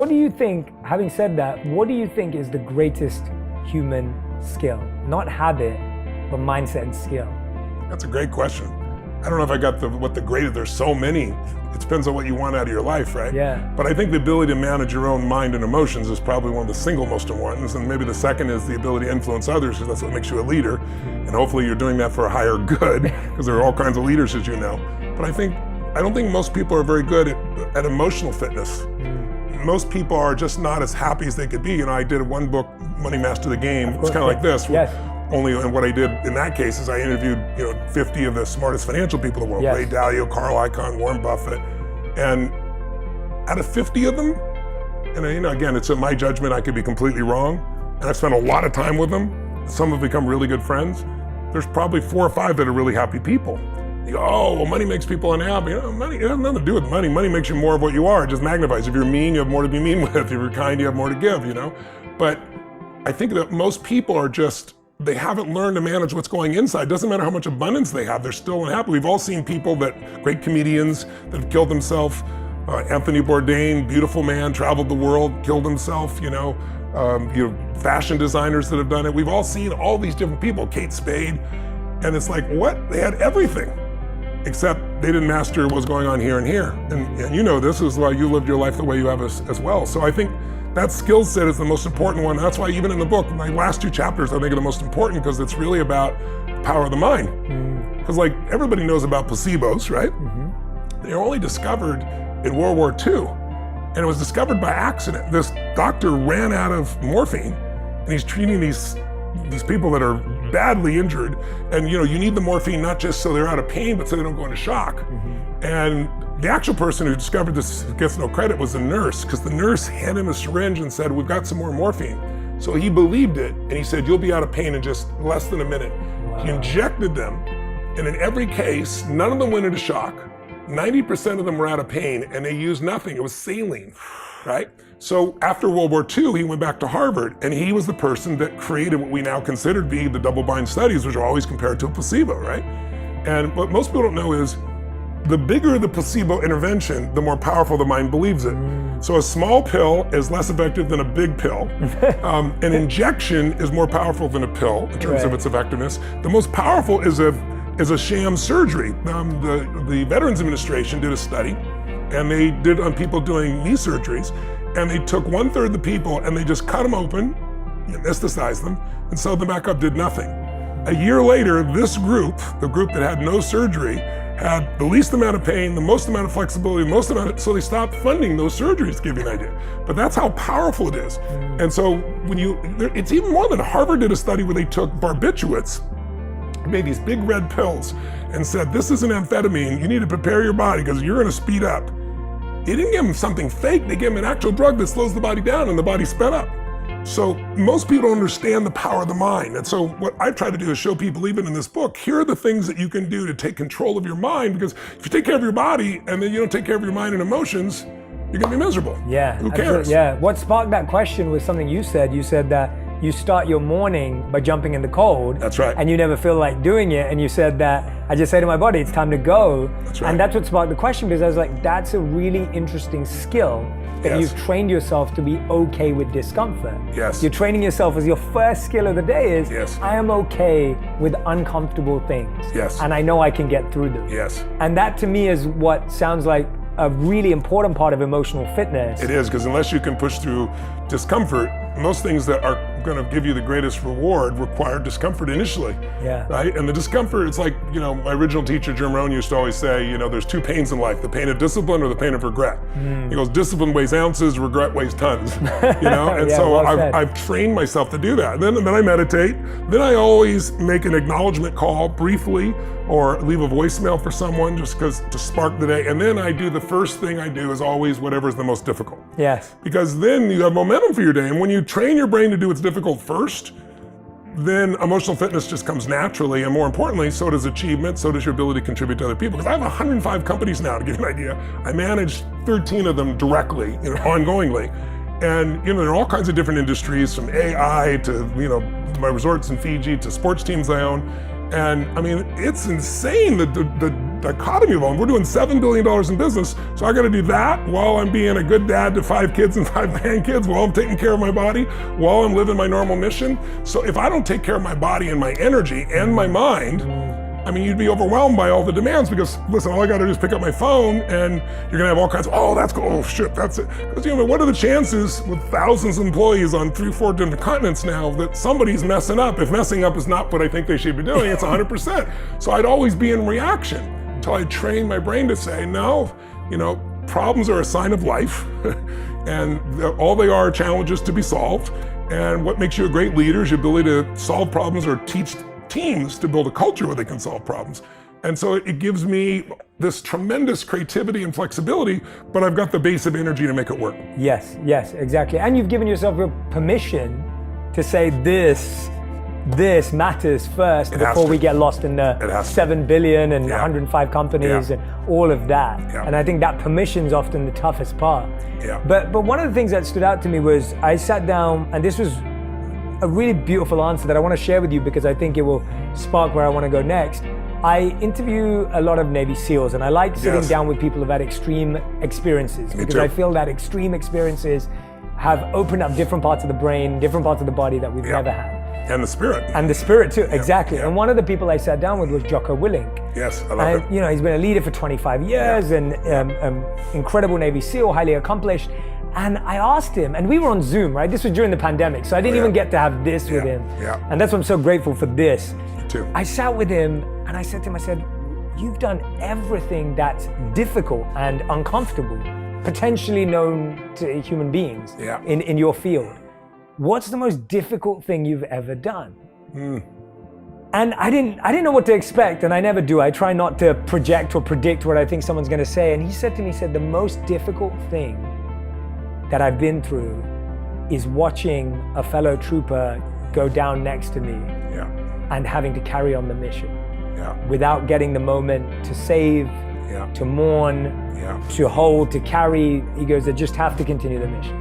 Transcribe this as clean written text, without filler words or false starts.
What do you think, having said that, what do you think is the greatest human skill? Not habit, but mindset and skill. That's a great question. I don't know if I got what the greatest, there's so many. It depends on what you want out of your life, right? Yeah. But I think the ability to manage your own mind and emotions is probably one of the single most important. And maybe the second is the ability to influence others, because that's what makes you a leader. And hopefully you're doing that for a higher good, because there are all kinds of leaders, as you know. But I don't think most people are very good at emotional fitness. Most people are just not as happy as they could be. You know, I did one book, Money Master the Game. It's kind of like this. Yes. Only, and what I did in that case is I interviewed, 50 of the smartest financial people in the world. Yes. Ray Dalio, Carl Icahn, Warren Buffett. And out of 50 of them, and again, it's in my judgment, I could be completely wrong. And I've spent a lot of time with them. Some have become really good friends. There's probably 4 or 5 that are really happy people. You go, oh, well, money makes people unhappy. Money, it has nothing to do with money. Money makes you more of what you are. It just magnifies. If you're mean, you have more to be mean with. If you're kind, you have more to give, But I think that most people are they haven't learned to manage what's going inside. Doesn't matter how much abundance they have, they're still unhappy. We've all seen people great comedians that have killed themselves. Anthony Bourdain, beautiful man, traveled the world, killed himself, fashion designers that have done it. We've all seen all these different people, Kate Spade. And it's like, what? They had everything, except they didn't master what was going on here and here. And this is why you lived your life the way you have as well. So I think that skill set is the most important one. That's why even in the book, my last 2 chapters I think are the most important, because it's really about the power of the mind. Because everybody knows about placebos, right? They were only discovered in World War II. And it was discovered by accident. This doctor ran out of morphine, and he's treating these people that are badly injured. And you need the morphine not just so they're out of pain, but so they don't go into shock. And the actual person who discovered this, who gets no credit, was the nurse, because the nurse handed him a syringe and said, we've got some more morphine. So he believed it, and he said, you'll be out of pain in just less than a minute. Wow. He injected them, and in every case, none of them went into shock. 90% of them were out of pain, and they used nothing. It was saline, right? So after World War II, he went back to Harvard, and he was the person that created what we now consider to be the double-blind studies, which are always compared to a placebo, right? And what most people don't know is, the bigger the placebo intervention, the more powerful the mind believes it. So a small pill is less effective than a big pill. An injection is more powerful than a pill in terms of its effectiveness. The most powerful is a sham surgery. The Veterans Administration did a study, and they did on people doing knee surgeries, and they took 1/3 of the people and they just cut them open, anesthetized them, and sewed them back up, did nothing. A year later, this group, the group that had no surgery, had the least amount of pain, the most amount of flexibility, so they stopped funding those surgeries, to give you an idea. But that's how powerful it is. And so it's even more than Harvard did a study where they took barbiturates, made these big red pills, and said, this is an amphetamine, you need to prepare your body because you're gonna speed up. They didn't give them something fake, they gave them an actual drug that slows the body down and the body sped up. So most people don't understand the power of the mind. And so what I try to do is show people, even in this book, here are the things that you can do to take control of your mind, because if you take care of your body and then you don't take care of your mind and emotions, you're gonna be miserable. Yeah. Who cares? Yeah. What sparked that question was something you said. You said that you start your morning by jumping in the cold. That's right. And you never feel like doing it. And you said that, I just say to my body, it's time to go. That's right. And that's what sparked the question, because I was like, that's a really interesting skill that you've trained yourself to be okay with discomfort. Yes. You're training yourself as your first skill of the day is, I am okay with uncomfortable things. Yes. And I know I can get through them. Yes. And that to me is what sounds like a really important part of emotional fitness. It is, because unless you can push through discomfort, most things that are going to give you the greatest reward require discomfort initially. Yeah. Right? And the discomfort, it's like, my original teacher, Jim Rohn, used to always say, there's 2 pains in life, the pain of discipline or the pain of regret. He goes, discipline weighs ounces, regret weighs tons. And so I've trained myself to do that. And then I meditate. Then I always make an acknowledgement call briefly, or leave a voicemail for someone just to spark the day. And then the first thing I do is always whatever's the most difficult. Yes. Because then you have momentum for your day. And when you train your brain to do what's difficult first, then emotional fitness just comes naturally. And more importantly, so does achievement, so does your ability to contribute to other people. Because I have 105 companies now, to give you an idea. I manage 13 of them directly, ongoingly. And there are all kinds of different industries, from AI to my resorts in Fiji to sports teams I own. And I mean, it's insane the dichotomy of them. We're doing $7 billion in business, so I got to do that while I'm being a good dad to 5 kids and 5 grandkids, while I'm taking care of my body, while I'm living my normal mission. So if I don't take care of my body and my energy and my mind, I mean, you'd be overwhelmed by all the demands because, listen, all I got to do is pick up my phone and you're going to have all kinds of, oh, that's cool, oh, shit, that's it. Because, you know, what are the chances with thousands of employees on 3-4 different continents now that somebody's messing up? If messing up is not what I think they should be doing, it's 100%. So I'd always be in reaction until I trained my brain to say, no, you know, problems are a sign of life and all they are challenges to be solved. And what makes you a great leader is your ability to solve problems or teach teams to build a culture where they can solve problems. And so it gives me this tremendous creativity and flexibility, but I've got the base of energy to make it work. Yes, exactly. And you've given yourself permission to say this matters first before we get lost in the 7 billion and 105 companies and all of that. Yeah. And I think that permission's often the toughest part. Yeah. But one of the things that stood out to me was I sat down, and this was a really beautiful answer that I want to share with you because I think it will spark where I want to go next. I interview a lot of Navy SEALs, and I like sitting down with people who've had extreme experiences because I feel that extreme experiences have opened up different parts of the brain, different parts of the body that we've never had. And the spirit. And the spirit too, exactly. And one of the people I sat down with was Jocko Willink. Yes, I love it. You know, he's been a leader for 25 years and incredible Navy SEAL, highly accomplished. And I asked him, and we were on Zoom, right? This was during the pandemic, so I didn't even get to have this with him. Yeah. And that's why I'm so grateful for this. Me too. I sat with him and I said to him, I said, you've done everything that's difficult and uncomfortable, potentially known to human beings in your field. What's the most difficult thing you've ever done? And I didn't know what to expect, and I never do. I try not to project or predict what I think someone's gonna say. And he said to me, the most difficult thing that I've been through is watching a fellow trooper go down next to me and having to carry on the mission without getting the moment to save, to mourn, to hold, to carry. He goes, I just have to continue the mission.